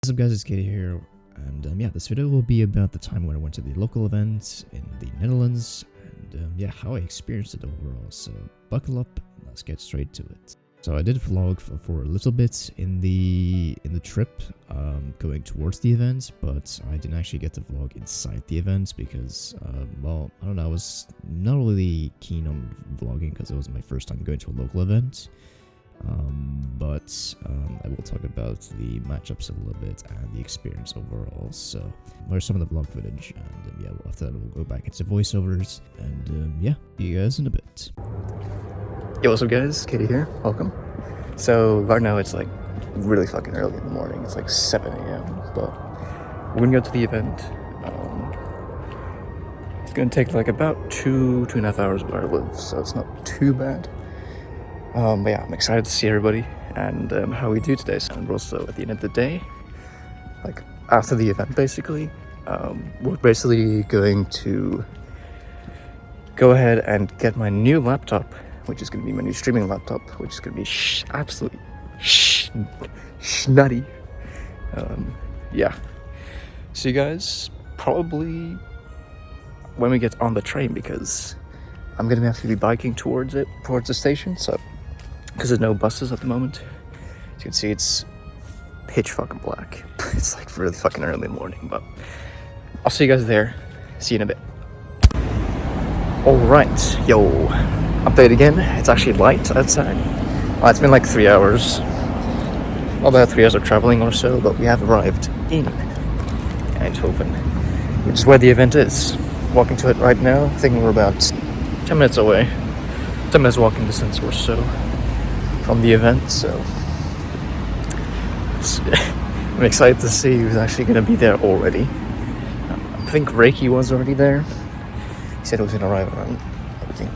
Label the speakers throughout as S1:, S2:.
S1: What's up guys, it's Katie here, and yeah, this video will be about the time when I went to the local event in the Netherlands, and yeah, how I experienced it overall. So buckle up, and let's get straight to it. So I did vlog for a little bit in the trip going towards the event, but I didn't actually get to vlog inside the event because, well, I don't know, I was not really keen on vlogging because it was my first time going to a local event. But I will talk about the matchups a little bit and the experience overall. So there's some of the vlog footage, and yeah, after that we'll go back into voiceovers, and yeah, see you guys in a bit.
S2: Yo, what's up guys, Katie here, welcome. So right now it's like really fucking early in the morning, it's like 7 AM, but we're gonna go to the event. It's gonna take like about 2.5 hours where I live, so it's not too bad. But yeah, I'm excited to see everybody and how we do today. So, and also at the end of the day, like after the event basically, we're basically going to go ahead and get my new laptop, which is going to be my new streaming laptop, which is going to be absolutely schnutty. Yeah. See you guys probably when we get on the train, because I'm going to have to be biking towards the station, so because there's no buses at the moment. As you can see, it's pitch fucking black. It's like really fucking early in the morning, but I'll see you guys there. See you in a bit. Alright, yo, update again. It's actually light outside. It's been like 3 hours. About 3 hours of traveling or so, but we have arrived in Eindhoven, which is where the event is. Walking to it right now. I think we're about 10 minutes away. 10 minutes walking distance or so from the event, so I'm excited to see who's actually going to be there already. I think Reiki was already there. He said he was going to arrive around, I think,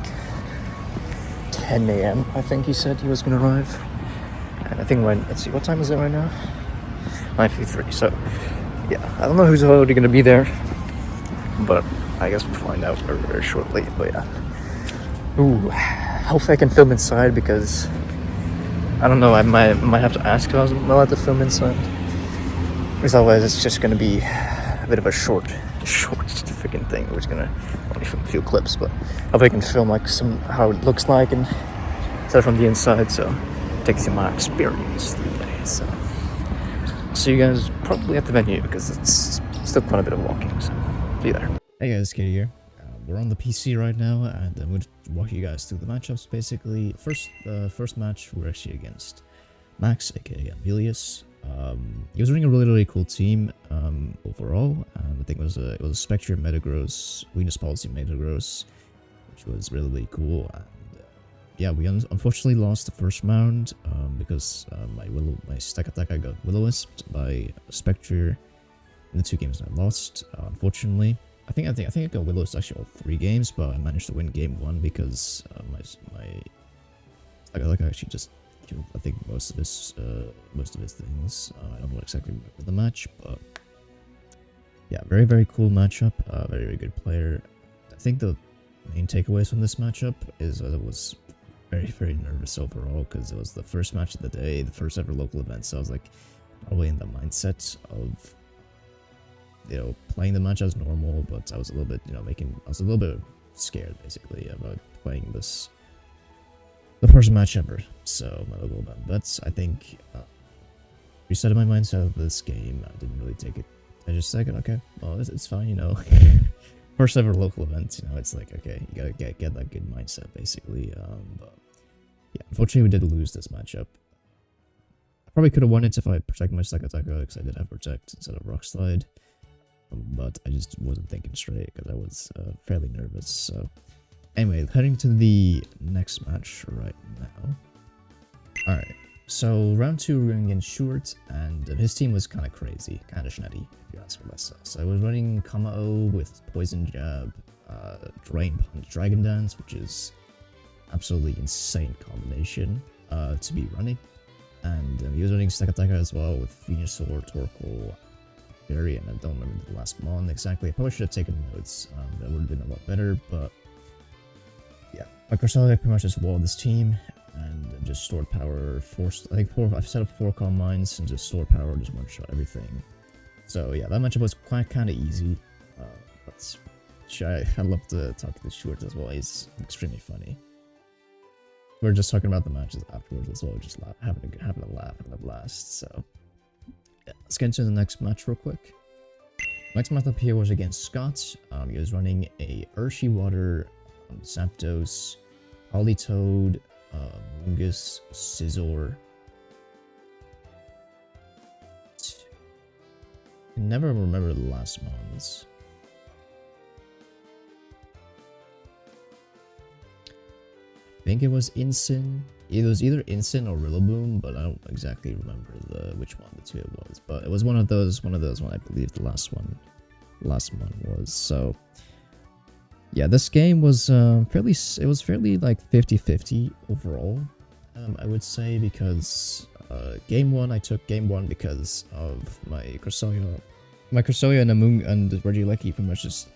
S2: 10 AM. I think he said he was going to arrive. And I think let's see, what time is it right now? 9:53. So, yeah, I don't know who's already going to be there, but I guess we'll find out very, very shortly. But yeah. Ooh, hopefully I can film inside, because I don't know, I might have to ask if I was allowed to film inside, because otherwise it's just going to be a bit of a short freaking thing. We're just going to only film a few clips, but hopefully I can film like how it looks like and start from the inside, so take you through my experience today. So I'll see you guys probably at the venue, because it's still quite a bit of walking, so see you there.
S1: Hey guys, Katie here. We're on the PC right now, and I'm going to walk you guys through the matchups basically. First match, we're actually against Max, aka Amelius. He was running a really cool team overall. I think it was a Spectre Metagross, Weakness Policy Metagross, which was really cool. And yeah, we unfortunately lost the first round because my stack attack I got Will-O-Wisped by Spectre in the 2 games I lost, unfortunately. I think I got Will-O-Wisped actually all 3 games, but I managed to win game 1 because I actually just killed, I think, most of his things. I don't know exactly what with the match, but yeah, very cool matchup. Very good player. I think the main takeaways from this matchup is that I was very nervous overall, because it was the first match of the day, the first ever local event. So I was like probably in the mindset of, you know, playing the match as normal, but I was a little bit, I was a little bit scared basically about playing the first match ever. So my local event, but I think resetting my mindset of this game, I didn't really take it. I just like, okay, well, it's fine, you know. First ever local event, you know, it's like, okay, you gotta get that good mindset basically. But yeah, unfortunately we did lose this matchup. I probably could have won it if I protected my stack attack, because I did have protect instead of rock slide. But I just wasn't thinking straight because I was fairly nervous. So anyway, heading to the next match right now. Alright, so round 2 we're going against Short, and his team was kind of crazy, kind of schnetty, if you ask for myself. So I was running Kamao with Poison Jab, Drain Punch, Dragon Dance, which is absolutely insane combination to be running. And he was running Stack Attacker as well with Venusaur, Torkoal, Fairy, and I don't remember the last mon exactly. I probably should have taken notes. That would have been a lot better, but yeah. My Cresselia pretty much just walled this team. and just stored power. I've set up 4 calm mines and just stored power, just one shot everything. So yeah, that matchup was kind of easy. But I love to talk to Stuart as well. He's extremely funny. We're just talking about the matches afterwards as well, just having a laugh and a blast. So yeah, let's get into the next match real quick. Next match up here was against Scott. He was running a Urshi Water, Zapdos, Politoed, Mungus, Scizor. I never remember the last ones. I think it was Incin. It was either Incin or Rillaboom, but I don't exactly remember which one of the two it was. But it was one of those when I believe the last one was. So yeah, this game was fairly like 50-50 overall. I would say, because game 1, I took game 1 because of my Cresselia and Regieleki pretty much just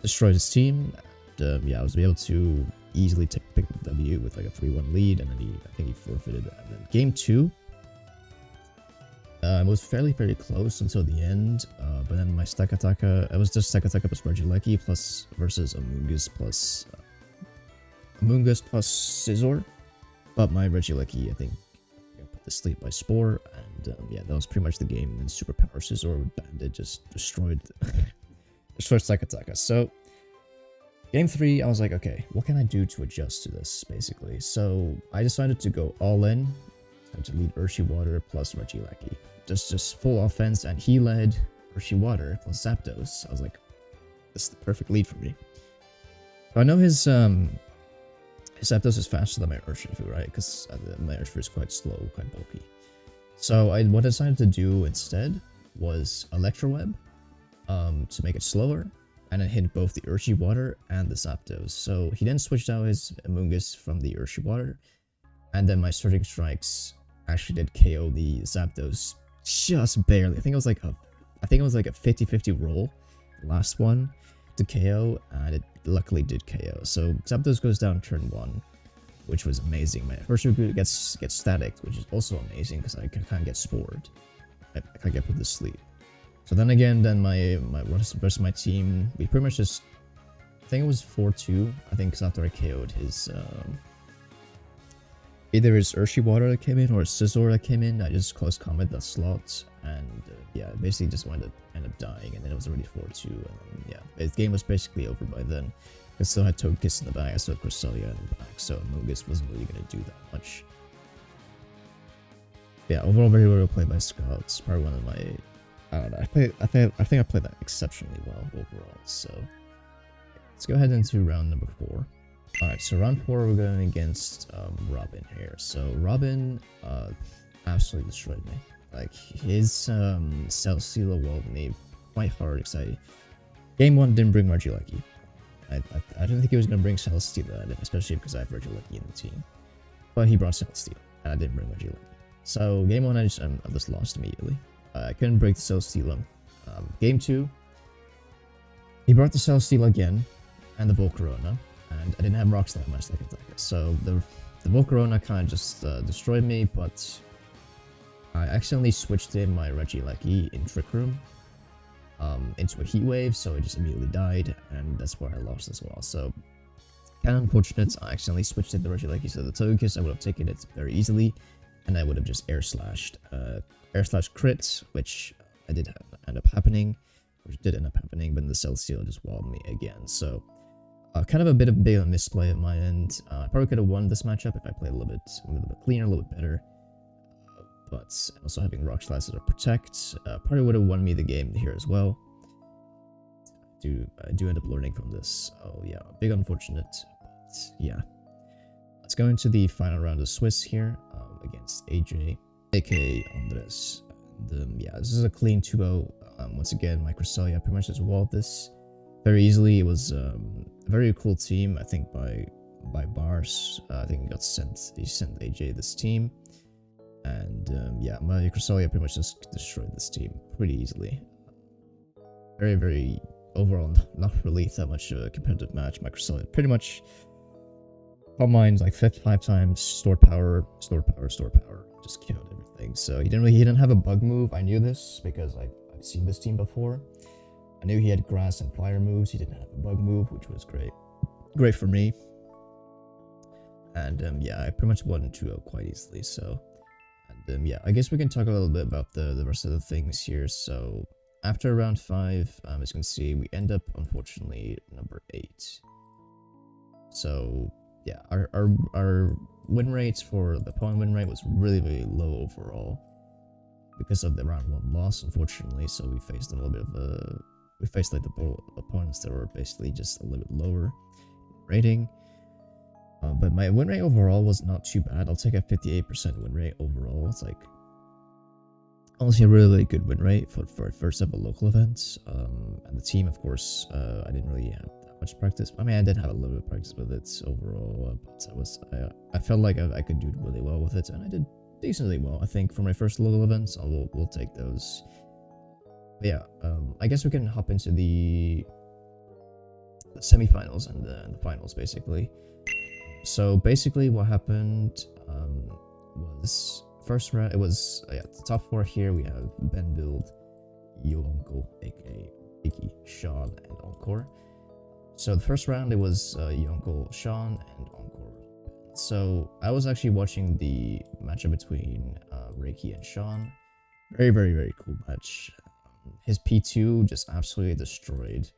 S1: destroyed his team. And, yeah, I was able to easily pick the W with like a 3-1 lead, and then I think he forfeited. And then game 2, it was fairly close until the end, but then my Stakataka, it was just Stakataka plus Regieleki versus Amoonguss plus Scizor, but my Regieleki, I think, got put to sleep by Spore, and yeah, that was pretty much the game. And Superpower Scizor with Bandit just destroyed Stakataka. So game 3, I was like, okay, what can I do to adjust to this, basically? So I decided to go all in, to lead Urshi Water plus Regieleki. Just full offense, and he led Urshi Water plus Zapdos. I was like, this is the perfect lead for me. But I know his Zapdos is faster than my Urshifu, right? Because my Urshifu is quite slow, quite bulky. So what I decided to do instead was Electro Web to make it slower, and it hit both the Urshi Water and the Zapdos. So he then switched out his Amoonguss from the Urshi Water, and then my Surging Strikes actually did KO the Zapdos just barely. I think it was like a 50-50 roll, the last one to KO, and it luckily did KO. So Zapdos goes down turn 1, which was amazing. My first recruit gets static, which is also amazing because I can't get spored. I can't get put to sleep. So then again, my rest of my team, we pretty much just, I think it was 4-2. I think because after I KO'd his either his Urshi Water that came in or his Scizor that came in, I just close combat that slot, and yeah, basically just end up dying, and then it was already 4-2, and then, yeah, the game was basically over by then. I still had Togekiss in the back, I still had Cresselia in the back, so Amoonguss wasn't really going to do that much. Yeah, overall very well played by Scott. It's probably one of my, I don't know, I think I played that exceptionally well overall. So let's go ahead into round number 4. Alright, so round 4 we're going against Robin here. So Robin absolutely destroyed me. Like, his Celesteela walled me quite hard, because game 1 didn't bring Regieleki. I didn't think he was going to bring Celesteela, especially because I have Regieleki in the team. But he brought Celesteela, and I didn't bring Regieleki. So game 1 I just lost immediately. I couldn't break the Celesteela. Game 2, he brought the Celesteela again, and the Volcarona, and I didn't have Rock Slide in my second attack. So the Volcarona kind of just destroyed me, but I accidentally switched in my Regieleki in Trick Room into a Heat Wave, so it just immediately died, and that's where I lost as well. So kind of unfortunate. I accidentally switched in the Regieleki, so the Togekiss, I would have taken it very easily, and I would have just air slashed crit, which I did end up happening, but then the Celesteela just walled me again. So kind of a bit of a misplay at my end. I probably could have won this matchup if I played a little bit cleaner, a little bit better. But also having Rock Slide as a protect probably would have won me the game here as well. I do end up learning from this. Oh yeah, big unfortunate. But yeah, let's go into the final round of Swiss here against AJ, aka Andres. And, yeah, this is a clean 2-0. Once again, my Cresselia pretty much just walled this very easily. It was a very cool team, I think, by Bars. I think he sent AJ this team. And yeah, my Cresselia pretty much just destroyed this team pretty easily. Very, very overall, not really that much of a competitive match. My Cresselia pretty much Calm Mind's like 55 times, store power, just killed everything. So he didn't have a bug move. I knew this because I've seen this team before. I knew he had grass and fire moves. He didn't have a bug move, which was great for me. And yeah, I pretty much won 2-0 quite easily. So, and yeah, I guess we can talk a little bit about the rest of the things here. So after round 5, as you can see, we end up unfortunately number 8. So yeah, our win rates for the opponent win rate was really low overall because of the round 1 loss, unfortunately. So we faced a little bit of like the opponents that were basically just a little bit lower in rating. But my win rate overall was not too bad. I'll take a 58% win rate overall. It's like honestly a really good win rate for first ever local events. And the team, of course, I didn't really have much practice. I mean, I did have a little bit of practice with it overall, but I felt like I could do really well with it, and I did decently well. I think for my first local events, we'll take those. But yeah, I guess we can hop into the semifinals and the finals basically. So basically, what happened was first round. It was the top 4 here. We have Ben Build, Yo Uncle, aka Vicky, Sean, and Encore. So the first round, it was Yonko, Sean, and Encore. So I was actually watching the matchup between Reiki and Sean. Very cool match. His P2 just absolutely destroyed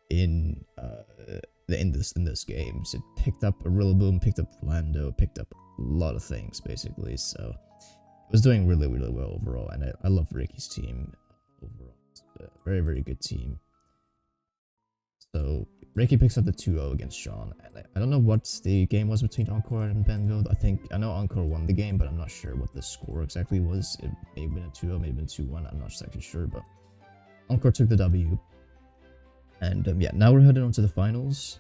S1: in this game. So it picked up a Rillaboom, picked up Lando, picked up a lot of things basically. So it was doing really well overall, and I love Reiki's team overall. It's a very good team. So Reiki picks up the 2-0 against Sean, and I don't know what the game was between Encore and Benfield. I know Encore won the game, but I'm not sure what the score exactly was. It may have been a 2-0, may have been 2-1. I'm not exactly sure, but Encore took the W. And yeah, now we're heading on to the finals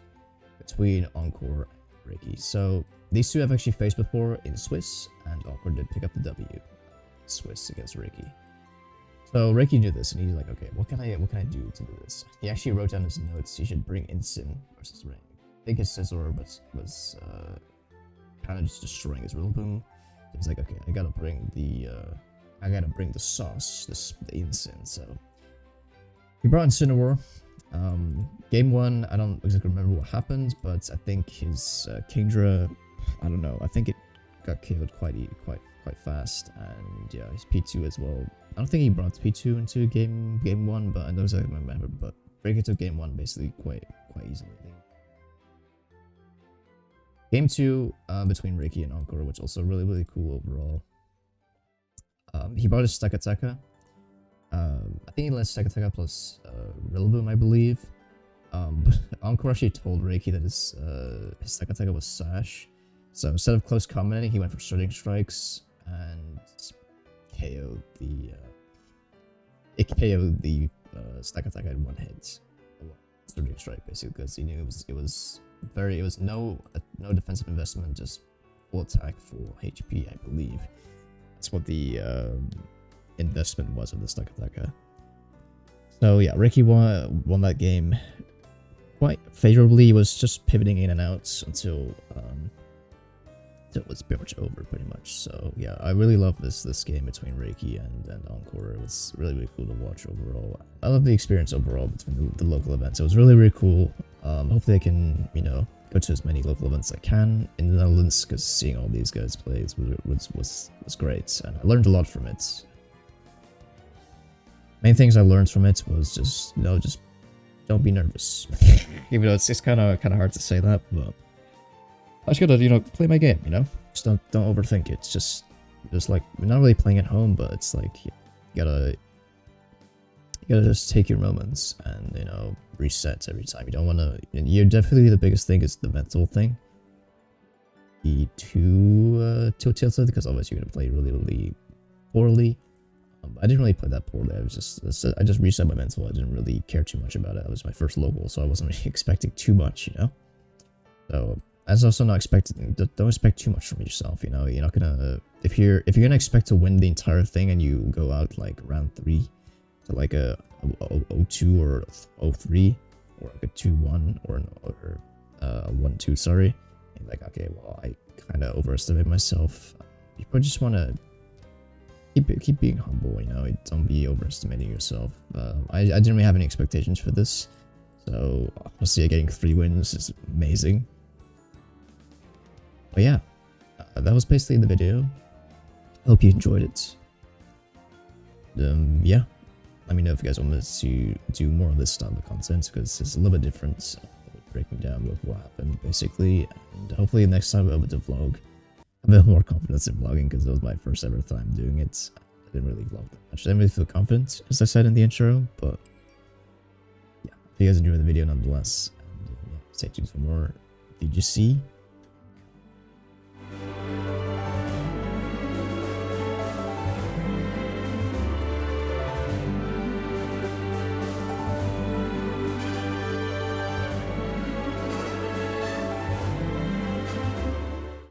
S1: between Encore and Reiki. So these two have actually faced before in Swiss, and Encore did pick up the W in Swiss against Reiki. So Reiki knew this, and he's like, okay, what can I do to do this? He actually wrote down his notes. He should bring Incin versus Ring. I think his Scizor was kind of just destroying his Rillaboom. He was like, okay, I gotta bring the sauce, the Incin. So he brought Incineroar. Game 1, I don't exactly remember what happened, but I think his Kingdra, I don't know. I think it got killed quite fast, and yeah, his P2 as well. I don't think he brought P2 into game 1, but I know exactly what I remember. But Reiki took game 1 basically quite easily. Game 2 between Reiki and Encore, which also really cool overall. He brought his Stakataka. I think he let Stakataka plus Rillaboom, I believe. But Encore actually told Reiki that his Stakataka was Sash. So instead of close commenting, he went for Surging Strikes and KO'd the Stakataka in one hit. Surging Strike basically, because he knew it was no defensive investment, just full attack, full HP, I believe. That's what the investment was of the Stakataka. So yeah, Reiki won that game quite favorably. He was just pivoting in and out until it was pretty much over, pretty much. So yeah, I really love this game between Reiki and Encore. It was really cool to watch overall. I love the experience overall between the local events. It was really cool. Hopefully I can, go to as many local events as I can in the Netherlands, because seeing all these guys play was great, and I learned a lot from it. Main things I learned from it was just don't be nervous. Even though it's kind of hard to say that, but I just gotta, play my game, Just don't overthink it. It's just like, we're not really playing at home, but it's like, you gotta just take your moments and, reset every time. You don't wanna, definitely the biggest thing is the mental thing. Be too tilted, because otherwise you're gonna play really poorly. I didn't really play that poorly. I just reset my mental. I didn't really care too much about it. It was my first local, so I wasn't really expecting too much, So I was also not expecting. Don't expect too much from yourself. You're not gonna. If you're gonna expect to win the entire thing and you go out like round 3 to like a 0-2 or 0-3 or like a 2-1 or a 1-2, sorry, think like, okay, well, I kind of overestimate myself. You probably just want to keep being humble, you know, don't be overestimating yourself. I didn't really have any expectations for this, so obviously getting 3 wins is amazing. But yeah, that was basically the video. Hope you enjoyed it. Yeah, let me know if you guys want me to do more of this style of content, because it's a little bit different, breaking down what happened basically, and hopefully next time I'll be able to vlog. I have a bit more confidence in vlogging because it was my first ever time doing it. I didn't really vlog that much. I didn't really feel confident, as I said in the intro, but yeah, if you guys enjoyed the video nonetheless, and yeah, stay tuned for more VGC.